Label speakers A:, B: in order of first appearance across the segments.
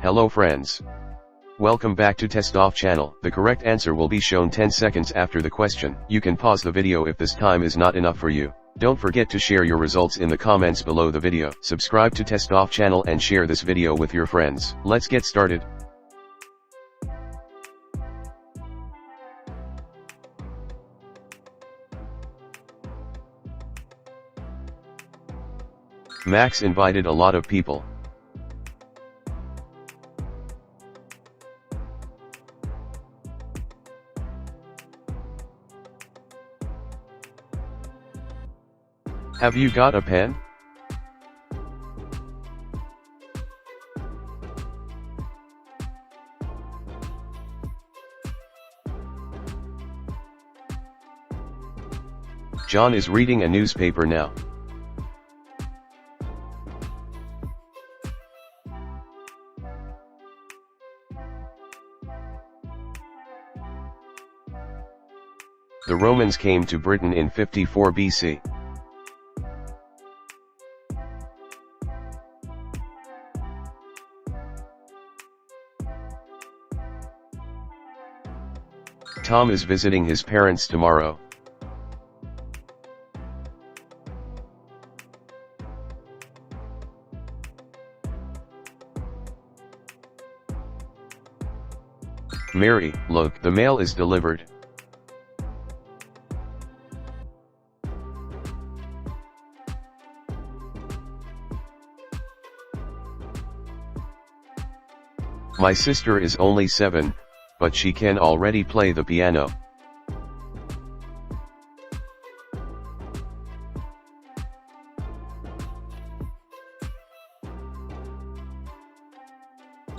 A: Hello friends. Welcome back to TESTOFF channel. The correct answer will be shown 10 seconds after the question. You can pause the video if this time is not enough for you. Don't forget to share your results in the comments below the video. Subscribe to TESTOFF channel and share this video with your friends. Let's get started. Max invited a lot of people. Have you got a pen? John is reading a newspaper now. The Romans came to Britain in 54 BC. Tom is visiting his parents tomorrow. Mary, look, the mail is delivered. My sister is only 7, but she can already play the piano.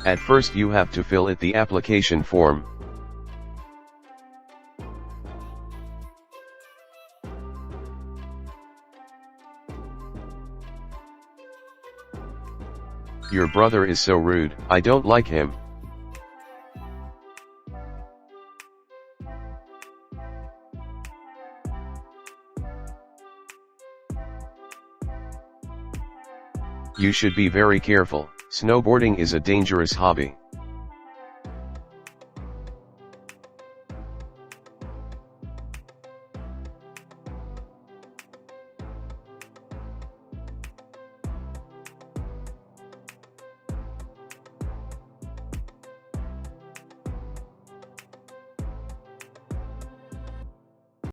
A: At first you have to fill the application form. Your brother is so rude, I don't like him. You should be very careful. Snowboarding is a dangerous hobby.